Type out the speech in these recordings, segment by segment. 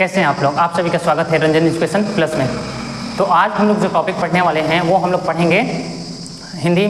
कैसे हैं आप लोग? आप सभी का स्वागत है रंजन एजुकेशन प्लस में। तो आज हम लोग जो टॉपिक पढ़ने वाले हैं वो हम लोग पढ़ेंगे हिंदी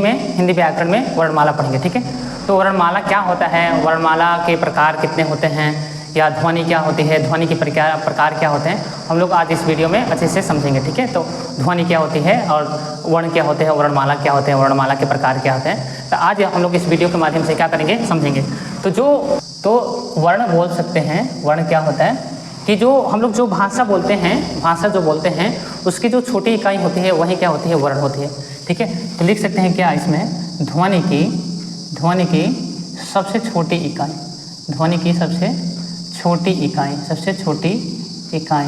व्याकरण में वर्णमाला पढ़ेंगे, ठीक है। तो वर्णमाला क्या होता है, वर्णमाला के प्रकार कितने होते हैं, या ध्वनि क्या होती है, ध्वनि के प्रकार क्या होते हैं, हम लोग आज इस वीडियो में अच्छे से समझेंगे, ठीक है। तो ध्वनि क्या होती है और वर्ण क्या होते हैं, वर्णमाला क्या होते हैं, वर्णमाला के प्रकार क्या होते हैं, तो आज हम लोग इस वीडियो के माध्यम से क्या करेंगे, समझेंगे। तो वर्ण बोल सकते हैं, वर्ण क्या होता है कि जो हम लोग जो भाषा बोलते हैं, भाषा जो बोलते हैं उसकी जो छोटी इकाई होती है वही क्या होती है, वर्ण होती है, ठीक है। तो लिख सकते हैं क्या इसमें, ध्वनि की सबसे छोटी इकाई, ध्वनि की सबसे छोटी इकाई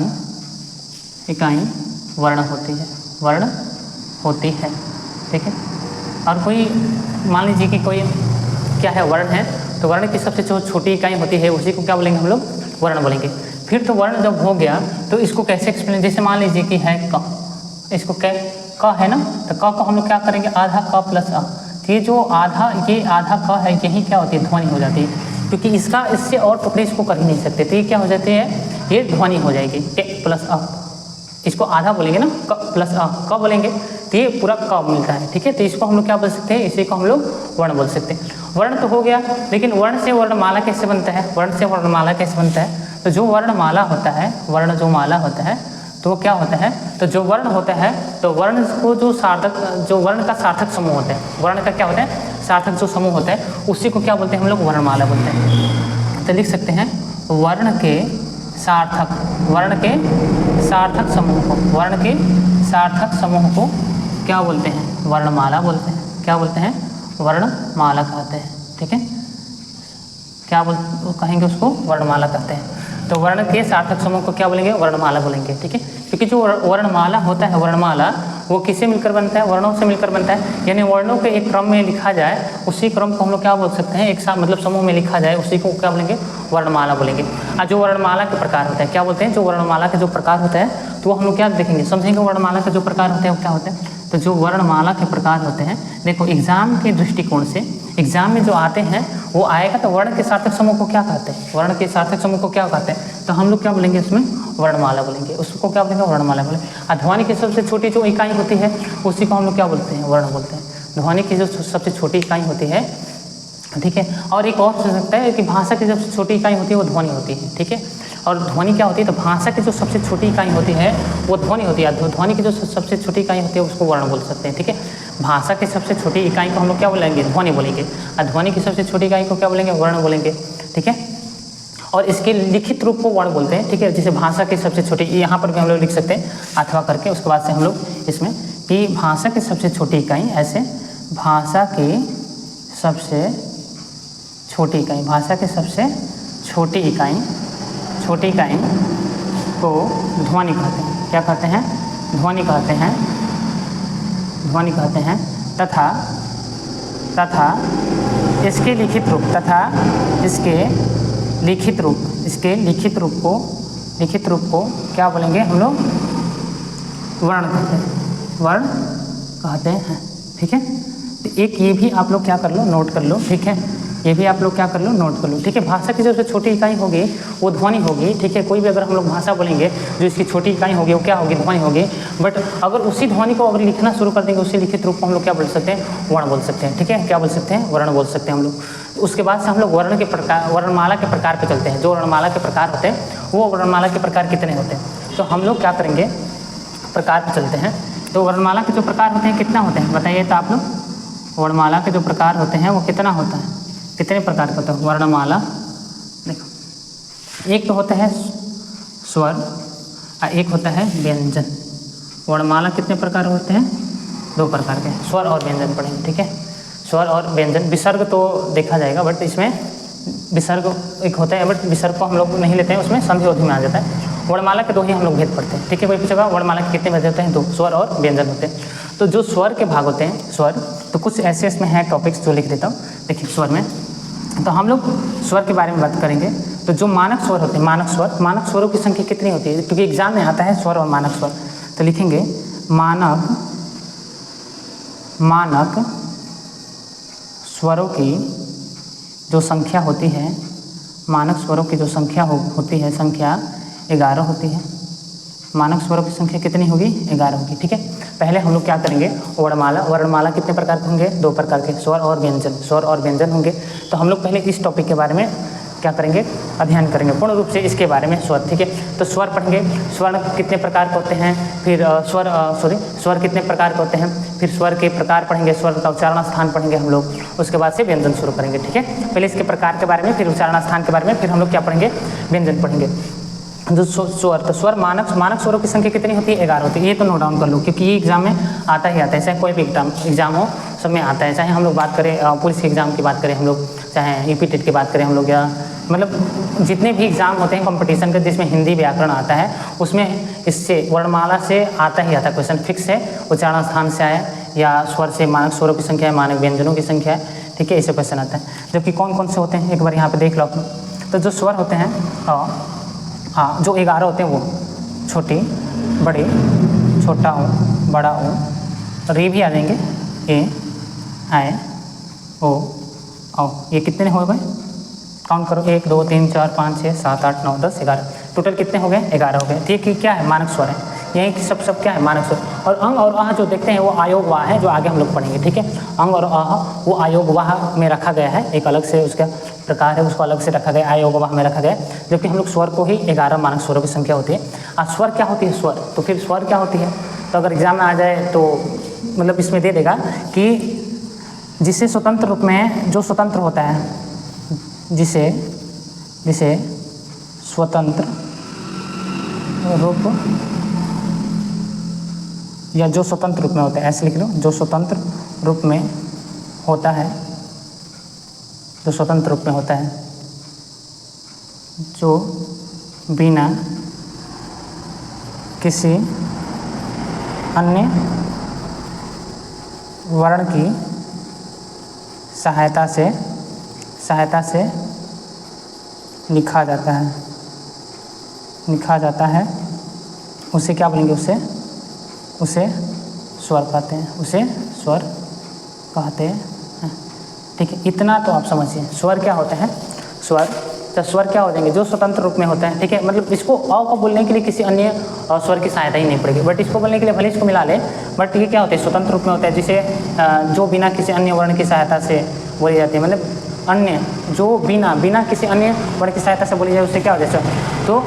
वर्ण होती है, ठीक है। और कोई मान लीजिए कि कोई क्या है, वर्ण है, तो वर्ण की सबसे जो छोटी इकाई होती है उसी को क्या बोलेंगे, हम लोग वर्ण बोलेंगे। फिर तो वर्ण जब हो गया तो इसको कैसे एक्सप्लेन, जैसे मान लीजिए कि है क, इसको क्या क है ना, तो क को हम लोग क्या करेंगे, आधा क प्लस अ। तो ये आधा क है, यही क्या होती है, ध्वनि हो जाती है, क्योंकि इससे और टुकड़े इसको कर ही नहीं सकते, तो ये क्या हो जाती है, ये ध्वनि हो जाएगी, क प्लस अ। इसको आधा बोलेंगे ना, क प्लस अ, क बोलेंगे तो ये पूरा क मिलता है, ठीक है। तो इसको हम लोग क्या बोल सकते हैं, इसी को हम लोग वर्ण बोल सकते हैं। वर्ण तो हो गया, लेकिन वर्ण से वर्णमाला कैसे बनता है, तो जो वर्णमाला होता है, जो माला होता है, तो वो क्या होता है, तो जो वर्ण होता है, तो वर्ण को जो वर्ण का सार्थक समूह होता है, वर्ण का क्या होता है, सार्थक जो समूह होता है उसी को क्या बोलते हैं, हम लोग वर्णमाला बोलते हैं। तो लिख सकते हैं वर्ण के सार्थक समूह को क्या बोलते हैं, वर्णमाला बोलते हैं। क्या बोलते हैं, वर्णमाला कहते हैं, ठीक है। क्या कहेंगे उसको, वर्णमाला कहते हैं। तो वर्ण के सार्थक समूह को क्या बोलेंगे, वर्णमाला बोलेंगे, ठीक है। क्योंकि जो वर्णमाला होता है, वर्णमाला वो किससे मिलकर बनता है, वर्णों से मिलकर बनता है, यानी वर्णों के एक क्रम में लिखा जाए, उसी क्रम को हम लोग क्या बोल सकते हैं, एक साथ मतलब समूह में लिखा जाए, उसी को क्या बोलेंगे, वर्णमाला बोलेंगे। और जो वर्णमाला के प्रकार होता है, क्या बोलते हैं, जो वर्णमाला के जो प्रकार होता है, तो वो हम लोग क्या देखेंगे, समझेंगे वर्णमाला के जो प्रकार होते हैं वो क्या होते हैं। तो जो वर्णमाला के प्रकार होते हैं, देखो एग्जाम के दृष्टिकोण से, एग्जाम में जो आते हैं वो आएगा, तो वर्ण के सार्थक समूह को क्या कहते हैं, वर्ण के सार्थक समूह को क्या कहते हैं, तो हम लोग क्या बोलेंगे, इसमें वर्णमाला बोलेंगे, उसको क्या बोलेंगे, वर्णमाला बोलेंगे। और ध्वनि की सबसे छोटी जो इकाई होती है उसी को हम लोग क्या बोलते हैं, वर्ण बोलते हैं। ध्वनि की जो सबसे छोटी इकाई होती है, ठीक है। और एक और हो सकता है कि भाषा की सबसे छोटी इकाई होती है वो ध्वनि होती है, ठीक है। और ध्वनि क्या होती है, तो भाषा की जो सबसे छोटी इकाई होती है वो ध्वनि होती है, ध्वनि की जो सबसे छोटी इकाई होती है उसको वर्ण बोल सकते हैं, ठीक है। भाषा की सबसे छोटी इकाई को हम लोग क्या बोलेंगे, ध्वनि बोलेंगे, और ध्वनि की सबसे छोटी इकाई को क्या बोलेंगे, वर्ण बोलेंगे, ठीक है। और इसके लिखित रूप को वर्ण बोलते हैं, ठीक है। जैसे भाषा की सबसे छोटी, यहाँ पर भी हम लोग लिख सकते हैं अथवा करके, उसके बाद से हम लोग इसमें कि भाषा की सबसे छोटी इकाई, ऐसे भाषा की सबसे छोटी इकाई को ध्वनि कहते हैं। क्या कहते हैं, ध्वनि कहते हैं। तथा इसके लिखित रूप को क्या बोलेंगे, हम लोग वर्ण कहते हैं, ठीक है। तो एक ये भी आप लोग क्या कर लो, नोट कर लो, ठीक है। ये भी आप लोग क्या कर लो, नोट कर लो, ठीक है। भाषा की सबसे छोटी इकाई होगी वो ध्वनि होगी, ठीक है। कोई भी अगर हम लोग भाषा बोलेंगे जो इसकी छोटी इकाई होगी वो क्या होगी, ध्वनि होगी। बट अगर उसी ध्वनि को अगर लिखना शुरू कर देंगे, उसी लिखित रूप को हम लोग क्या बोल सकते हैं, वर्ण बोल सकते हैं, ठीक है। क्या बोल सकते हैं, वर्ण बोल सकते हैं हम लोग। उसके बाद से हम लोग वर्णमाला के प्रकार पर चलते हैं। जो वर्णमाला के प्रकार होते हैं वो वर्णमाला के प्रकार कितने होते हैं, तो हम लोग क्या करेंगे, प्रकार पर चलते हैं। तो वर्णमाला के जो प्रकार होते हैं कितना होते हैं, बताइए तो आप लोग। वर्णमाला के जो प्रकार होते हैं वो कितना होता है, कितने प्रकार का होता है वर्णमाला, देखो एक तो होता है स्वर और एक होता है व्यंजन। वर्णमाला कितने प्रकार होते हैं, 2 प्रकार के, स्वर और व्यंजन पढ़ेंगे, ठीक है। स्वर और व्यंजन, विसर्ग तो देखा जाएगा, बट इसमें विसर्ग एक होता है, बट विसर्ग को हम लोग नहीं लेते हैं, उसमें संधि अवधि में आ जाता है। वर्णमाला के 2 ही हम लोग भेद पढ़ते हैं, ठीक है। कोई पूछेगा वर्णमाला के कितने भेद होते हैं, 2, स्वर और व्यंजन होते हैं। तो जो स्वर के भाग होते हैं, स्वर, तो कुछ ऐसे इसमें है टॉपिक्स जो लिख देता हूँ, देखिए स्वर में। तो हम लोग स्वर के बारे में बात करेंगे। तो जो मानक स्वर होते हैं, मानक स्वरों की संख्या कितनी होती है, क्योंकि एग्जाम में आता है स्वर और मानक स्वर। तो लिखेंगे मानक स्वरों की जो संख्या होती है, मानक स्वरों की जो संख्या होती है, संख्या 11 होती है। मानक स्वरों की संख्या कितनी होगी? 11 होगी। ठीक है, पहले हम लोग क्या करेंगे, वर्णमाला। वर्णमाला कितने प्रकार के होंगे? 2 प्रकार के, स्वर और व्यंजन। स्वर और व्यंजन होंगे। तो हम लोग पहले इस टॉपिक के बारे में क्या करेंगे, अध्ययन करेंगे पूर्ण रूप से इसके बारे में, स्वर। ठीक है, तो स्वर पढ़ेंगे, स्वर कितने प्रकार के होते हैं, फिर स्वर कितने प्रकार के होते हैं, फिर स्वर के प्रकार पढ़ेंगे, स्वर का उच्चारण स्थान पढ़ेंगे हम लोग, उसके बाद से व्यंजन शुरू करेंगे। ठीक है, पहले इसके प्रकार के बारे में, फिर उच्चारण स्थान के बारे में, फिर हम लोग क्या पढ़ेंगे, व्यंजन पढ़ेंगे। जो स्वर, तो स्वर मानक स्वरों की संख्या कितनी होती है? 11 होती है। ये तो नोट डाउन कर लो, क्योंकि ये एग्जाम में आता ही आता है, चाहे कोई भी एग्जाम हो, सब में आता है। चाहे हम लोग बात करें पुलिस के एग्जाम की बात करें हम लोग, चाहे यूपी टेट की बात करें हम लोग, या मतलब जितने भी एग्जाम होते हैं कंपटीशन के जिसमें हिंदी व्याकरण आता है, उसमें इससे वर्णमाला से आता ही आता क्वेश्चन, फिक्स है। उच्चारण स्थान से आया, या स्वर से मानक स्वरों की संख्या है, मानक व्यंजनों की संख्या है। ठीक है, ऐसे क्वेश्चन आता है। जबकि कौन कौन से होते हैं एक बार यहाँ पे देख लो आप। तो जो स्वर होते हैं, हाँ, जो 11 होते हैं वो छोटी, बड़ी, छोटा हो, बड़ा हो, री भी आ जाएंगे, ए, आए, ओ, आओ। ये कितने हो गए? काउंट करो, 1 2 3 4 5 6 7 8 9 10 11। टोटल कितने हो गए? 11 हो गए। ठीक है, क्या है? मानक स्वर है। यही सब क्या है? मानक स्वर। और अंग और आह जो देखते हैं वो आयोग वाह है, जो आगे हम लोग पढ़ेंगे। ठीक है, अंग और आह वो आयोग वाह में रखा गया है, एक अलग से उसका प्रकार है, उसको अलग से रखा गया, आयोग वाह में रखा गया। जबकि हम लोग स्वर को ही 11 मानक स्वरों की संख्या होती है। और स्वर क्या होती है? स्वर, तो फिर स्वर क्या होती है? तो अगर एग्जाम में आ जाए तो मतलब इसमें दे देगा कि जिसे स्वतंत्र रूप में, जो स्वतंत्र होता है, जिसे स्वतंत्र रूप, या जो स्वतंत्र रूप में होता है, ऐसे लिख लो, जो स्वतंत्र रूप में होता है, जो स्वतंत्र रूप में होता है, जो बिना किसी अन्य वर्ण की सहायता से लिखा जाता है, उसे क्या बोलेंगे? उसे स्वर कहते हैं, उसे स्वर कहते हैं। ठीक है, इतना तो आप समझिए। स्वर क्या होते हैं? स्वर क्या हो जाएंगे? जो स्वतंत्र रूप में होते हैं। ठीक है, मतलब इसको अ को बोलने के लिए किसी अन्य स्वर की सहायता ही नहीं पड़ेगी, बट इसको बोलने के लिए भले इसको मिला ले, बट ये क्या होते हैं? स्वतंत्र रूप में होता है, जिसे जो बिना किसी अन्य वर्ण की सहायता से बोली जाती है, मतलब अन्य, जो बिना किसी अन्य वर्ण की सहायता से बोली जाए, उससे क्या हो जाए? तो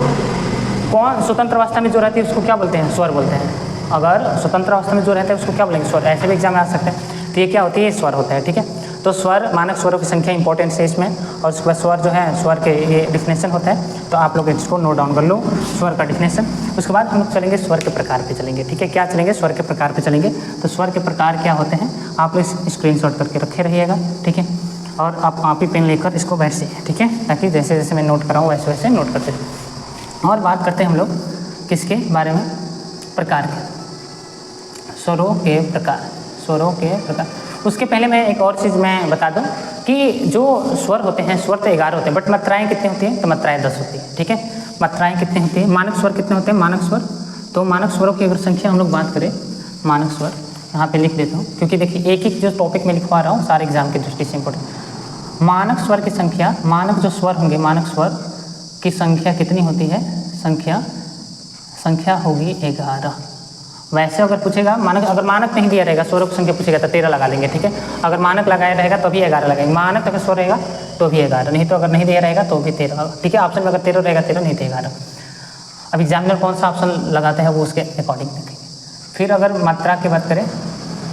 कौन स्वतंत्र अवस्था में जो रहती है उसको क्या बोलते हैं? स्वर बोलते हैं। अगर स्वतंत्र अवस्था में जो रहता है उसको क्या बोलेंगे? स्वर। ऐसे भी एग्जाम में आ सकते हैं। तो ये क्या होती है? स्वर होता है। ठीक है, तो स्वर, मानक स्वरों की संख्या इंपॉर्टेंट है इसमें। और उसके बाद स्वर जो है, स्वर के ये डिफिनेशन होता है, तो आप लोग इसको नोट डाउन कर लो, स्वर का डिफिनेशन। उसके बाद हम लोग चलेंगे स्वर के प्रकार पे चलेंगे। ठीक है, क्या चलेंगे? स्वर के प्रकार पे चलेंगे। तो स्वर के प्रकार क्या होते हैं आप लोग स्क्रीनशॉट करके रखे रहिएगा। ठीक है, और आप कॉपी पेन लेकर इसको बैठ से, ठीक है, ताकि जैसे जैसे मैं नोट कराऊँ वैसे वैसे नोट करते रहें। और बात करते हैं हम लोग किसके बारे में? प्रकार के, स्वरों के प्रकार। उसके पहले मैं एक और चीज़ मैं बता दूं कि जो स्वर होते हैं, स्वर तो 11 होते हैं, बट मात्राएं कितनी होती हैं? तो मात्राएं 10 होती हैं। ठीक है, मात्राएं कितनी होती हैं? मानक स्वर कितने होते हैं? मानक स्वर, तो मानक स्वरों की अगर संख्या हम लोग बात करें, मानक स्वर यहाँ पे लिख देता हूँ, क्योंकि देखिए एक एक जो टॉपिक में लिखवा रहा हूँ सारे एग्जाम की दृष्टि से इंपॉर्टेंट। मानक स्वर की संख्या, मानक जो स्वर होंगे, मानक स्वर की संख्या कितनी होती है? संख्या होगी 11। वैसे अगर पूछेगा मानक, अगर मानक नहीं दिया रहेगा, स्वरों की संख्या पूछेगा तो 13 लगा लेंगे। ठीक है, अगर मानक लगाया रहेगा तो भी 11 लगाएंगे, मानक अगर स्वर रहेगा तो भी 11, नहीं तो अगर नहीं दिया रहेगा तो भी 13। ठीक है, ऑप्शन में अगर 13 रहेगा 13, नहीं तो 11। अब एग्जामिनर कौन सा ऑप्शन लगाते हैं वो उसके अकॉर्डिंग देखेंगे। फिर अगर मात्रा की बात करें,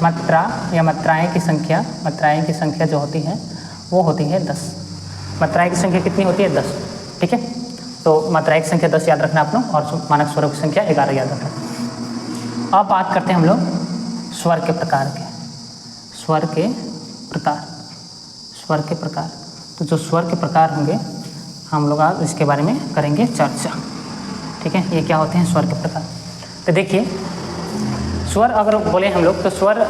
मात्रा या मात्राएँ की संख्या जो होती है वो होती है 10। मात्राएँ की संख्या कितनी होती है? 10। ठीक है, तो मात्राएँ की संख्या 10 याद रखना आप लोग, और मानक स्वरों की संख्या 11 याद रखना। अब बात करते हैं हम लोग स्वर के प्रकार के। स्वर के प्रकार, तो जो स्वर के प्रकार होंगे हम लोग आज इसके बारे में करेंगे चर्चा। ठीक है, ये क्या होते हैं स्वर के प्रकार? तो देखिए, स्वर अगर बोले हम लोग तो स्वर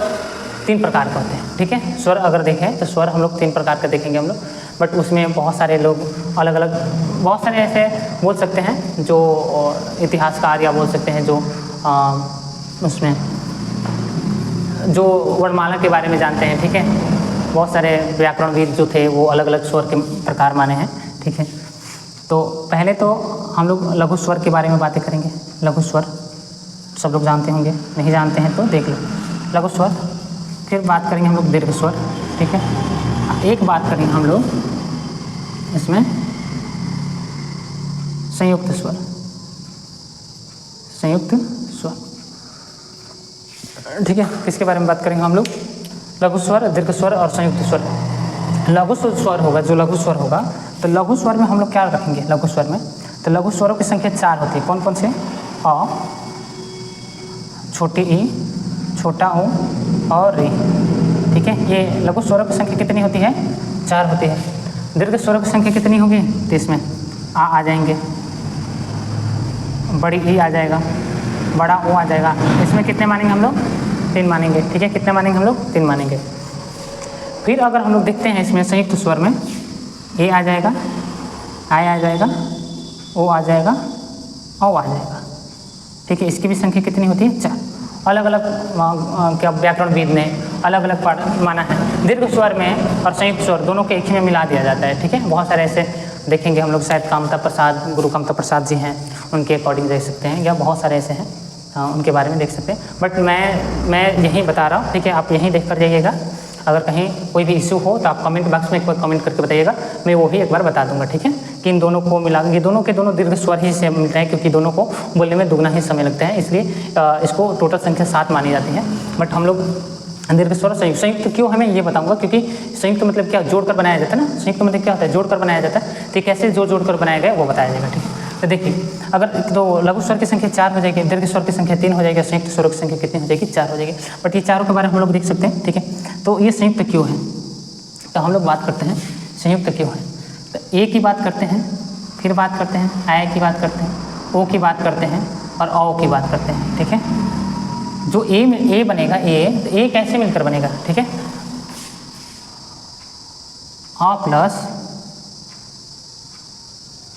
3 प्रकार के होते हैं। ठीक है, स्वर अगर देखें तो स्वर हम लोग 3 प्रकार के देखेंगे हम लोग, बट उसमें बहुत सारे लोग अलग अलग, बहुत सारे ऐसे बोल सकते हैं जो इतिहासकार, या बोल सकते हैं जो उसमें जो वर्णमाला के बारे में जानते हैं। ठीक है, बहुत सारे व्याकरणविद जो थे वो अलग अलग स्वर के प्रकार माने हैं। ठीक है, तो पहले तो हम लोग लघु स्वर के बारे में बातें करेंगे। लघु स्वर सब लोग जानते होंगे, नहीं जानते हैं तो देख लो। लघु स्वर, फिर बात करेंगे हम लोग दीर्घ स्वर, ठीक है। एक बात करेंगे हम लोग इसमें संयुक्त स्वर, संयुक्त स्वर, ठीक है। किसके बारे में बात करेंगे हम लोग? लघु स्वर, दीर्घ स्वर और संयुक्त स्वर। लघु स्वर होगा, जो लघु स्वर होगा, तो लघु स्वर में हम लोग क्या रखेंगे? लघु स्वर में तो लघु स्वरों की संख्या 4 होती है। कौन कौन से? अ, छोटी ई, छोटा ओ और री, ठीक है। ये लघु स्वरों की संख्या कितनी होती है? 4 होती है। दीर्घ स्वरों की संख्या कितनी होगी? तो इसमें आ जाएंगे, बड़ी ई आ जाएगा, बड़ा ओ आ जाएगा। इसमें कितने मानेंगे हम लोग? 3 मानेंगे, ठीक है। कितने मानेंगे हम लोग? 3 मानेंगे। फिर अगर हम लोग देखते हैं इसमें संयुक्त स्वर में, ए आ जाएगा, आई आ जाएगा, ओ आ जाएगा, औ आ जाएगा, ठीक है। इसकी भी संख्या कितनी होती है? 4। अलग अलग क्या व्याकरणविद ने अलग अलग पाठ माना है। दीर्घ स्वर में और संयुक्त स्वर दोनों के एक ही में मिला दिया जाता है, ठीक है। बहुत सारे ऐसे देखेंगे हम लोग, शायद कामता प्रसाद, गुरु कामता प्रसाद जी हैं, उनके अकॉर्डिंग देख सकते हैं, या बहुत सारे ऐसे हैं, उनके बारे में देख सकते हैं। बट मैं यही बता रहा हूँ, ठीक है। आप यहीं देख कर जाइएगा। अगर कहीं कोई भी इशू हो तो आप कमेंट बॉक्स में एक बार कमेंट करके बताइएगा, मैं वो ही एक बार बता दूंगा, ठीक है। कि इन दोनों को मिला, ये दोनों के दोनों दीर्घ स्वर ही से मिलते हैं, क्योंकि दोनों को बोलने में दुगना ही समय लगता है, इसलिए इसको टोटल संख्या 7 मानी जाती है। बट हम लोग दीर्घ स्वर संयुक्त क्यों, हमें ये बताऊंगा, क्योंकि संयुक्त मतलब क्या? जोड़कर बनाया जाता है ना। संयुक्त मतलब क्या होता है? जोड़कर बनाया जाता है। तो कैसे जोड़कर बनाया गया वो बताया जाएगा, ठीक है। तो देखिए, अगर तो लघु स्वर की संख्या 4 हो जाएगी, दीर्घ स्वर की संख्या 3 हो जाएगी, संयुक्त स्वरों की संख्या कितनी हो जाएगी? 4 हो जाएगी। बट ये चारों के बारे में हम लोग देख सकते हैं, ठीक है। तो ये संयुक्त क्यों है? तो हम लोग बात करते हैं संयुक्त क्यों है। तो ए की बात करते हैं, फिर बात करते हैं आय की बात करते हैं, ओ की बात करते हैं और औ की बात करते हैं, ठीक है। जो ए बनेगा, ए कैसे मिलकर बनेगा, ठीक है। अ प्लस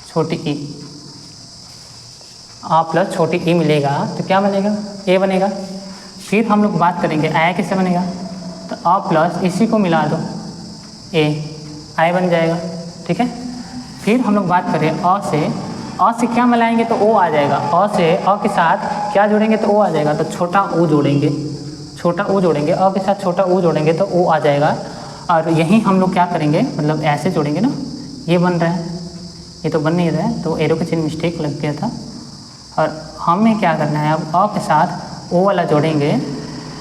छोटी ई, आ प्लस छोटी ई मिलेगा तो क्या बनेगा? ए बनेगा। फिर हम लोग बात करेंगे आय किससे बनेगा, तो आ प्लस इसी को मिला दो, ए, आय बन जाएगा, ठीक है। फिर हम लोग बात करें अ से क्या मिलाएंगे तो ओ आ जाएगा। अ से अ के साथ क्या जोड़ेंगे तो ओ आ जाएगा, तो छोटा ओ जोड़ेंगे, छोटा ओ जोड़ेंगे, अ के साथ छोटा ओ जोड़ेंगे तो ओ आ जाएगा। और यहीं हम लोग क्या करेंगे, मतलब ऐसे जोड़ेंगे ना, ये बन रहा है, ये तो बन नहीं रहा है, तो एरो के चिन्ह मिस्टेक लग गया था। और हमें क्या करना है, अब अ के साथ ओ वाला जोड़ेंगे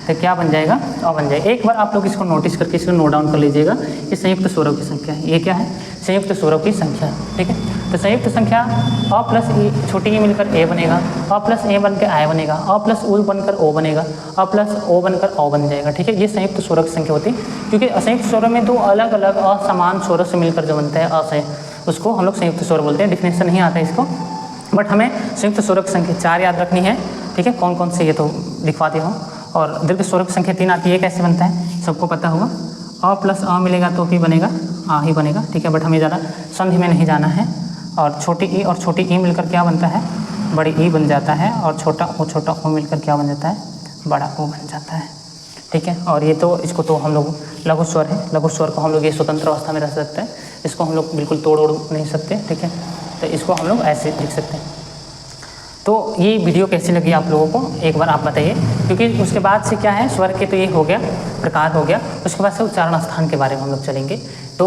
तो क्या बन जाएगा? अ बन जाएगा। एक बार आप लोग इसको नोटिस करके इसको नोट डाउन कर लीजिएगा। ये संयुक्त स्वरों की संख्या है। ये क्या है? संयुक्त स्वरों की संख्या, ठीक है। तो संयुक्त संख्या अ प्लस ई, छोटी ई मिलकर ए बनेगा, अ प्लस ए बनकर आय बनेगा, अ प्लस ओ बनकर ओ बनेगा, अ प्लस ओ बनकर औ बन जाएगा, ठीक है। ये संयुक्त स्वरों की संख्या होती है, क्योंकि असंयुक्त स्वरों में 2 अलग अलग असमान स्वरों से मिलकर जो बनता है अ से, उसको हम लोग संयुक्त स्वर बोलते हैं। डिफिनेशन नहीं आता है इसको, बट हमें संयुक्त स्वरों की संख्या 4 याद रखनी है, ठीक है। कौन कौन से ये तो दिखवाती हूँ। और दीर्घ स्वरों की संख्या 3 आती है, कैसे बनता है सबको पता होगा। अ प्लस अ मिलेगा तो भी बनेगा, आ ही बनेगा, ठीक है। बट हमें ज़्यादा संधि में नहीं जाना है। और छोटी ई और छोटी ई मिलकर क्या बनता है? बड़ी ई बन जाता है। और छोटा ओ मिलकर क्या बन जाता है? बड़ा ओ बन जाता है, ठीक है। और ये तो इसको तो हम लोग लघु स्वर है, लघु स्वर को हम लोग ये स्वतंत्र अवस्था में रह सकते हैं, इसको हम लोग बिल्कुल तोड़ नहीं सकते, ठीक है। तो इसको हम लोग ऐसे लिख सकते हैं। तो ये वीडियो कैसी लगी आप लोगों को एक बार आप बताइए, क्योंकि उसके बाद से क्या है, स्वर के तो ये हो गया, प्रकार हो गया, उसके बाद से उच्चारण स्थान के बारे में हम लोग चलेंगे। तो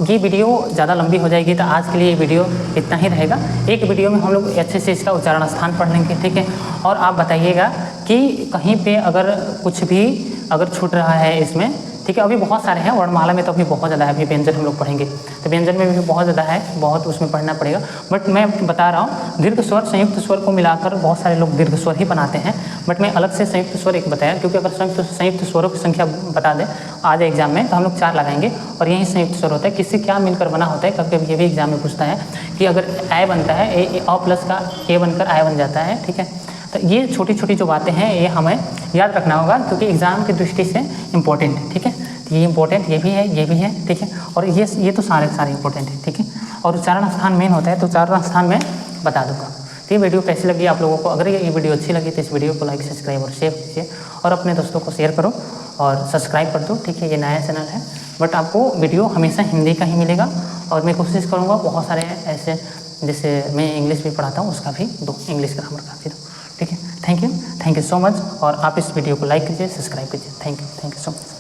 ये वीडियो ज़्यादा लंबी हो जाएगी, तो आज के लिए ये वीडियो इतना ही रहेगा। एक वीडियो में हम लोग अच्छे से इसका उच्चारण स्थान पढ़ लेंगे, ठीक है। और आप बताइएगा कि कहीं पे अगर कुछ भी अगर छूट रहा है इसमें, ठीक है। अभी बहुत सारे हैं, वर्णमाला में तो अभी बहुत ज़्यादा है, अभी व्यंजन हम लोग पढ़ेंगे तो व्यंजन में भी बहुत ज़्यादा है, बहुत उसमें पढ़ना पड़ेगा। बट मैं बता रहा हूँ दीर्घ स्वर संयुक्त स्वर को मिलाकर बहुत सारे लोग दीर्घ स्वर ही बनाते हैं, बट मैं अलग से संयुक्त स्वर एक बताया, क्योंकि अगर संयुक्त स्वरों की संख्या बता दें आज एग्जाम में तो हम लोग 4 लगाएंगे, और यही संयुक्त स्वर होता है। किससे क्या मिलकर बना होता है, कभी ये भी एग्जाम में पूछता है कि अगर आय बनता है, अ प्लस का ए बनकर आय बन जाता है, ठीक है। तो ये छोटी छोटी जो बातें हैं ये हमें याद रखना होगा, क्योंकि एग्जाम की दृष्टि से इम्पोर्टेंट है, ठीक है। तो ये इंपॉर्टेंट, ये भी है, ये भी है, ठीक है। और ये तो सारे इंपॉर्टेंट है, ठीक है। और उच्चारण स्थान मेन होता है, तो उच्चारण स्थान में बता दूंगा। तो ये वीडियो कैसी लगी आप लोगों को? अगर ये वीडियो अच्छी लगी तो इस वीडियो को लाइक, सब्सक्राइब और शेयर कीजिए, और अपने दोस्तों को शेयर करो और सब्सक्राइब कर दो, ठीक है। ये नया चैनल है, बट आपको वीडियो हमेशा हिंदी का ही मिलेगा, और मैं कोशिश करूँगा बहुत सारे ऐसे जैसे मैं इंग्लिश भी पढ़ाता हूँ उसका भी दो, इंग्लिश ग्रामर का भी दो। ठीक है, थैंक यू सो मच। और आप इस वीडियो को लाइक कीजिए, सब्सक्राइब कीजिए। Thank you so much.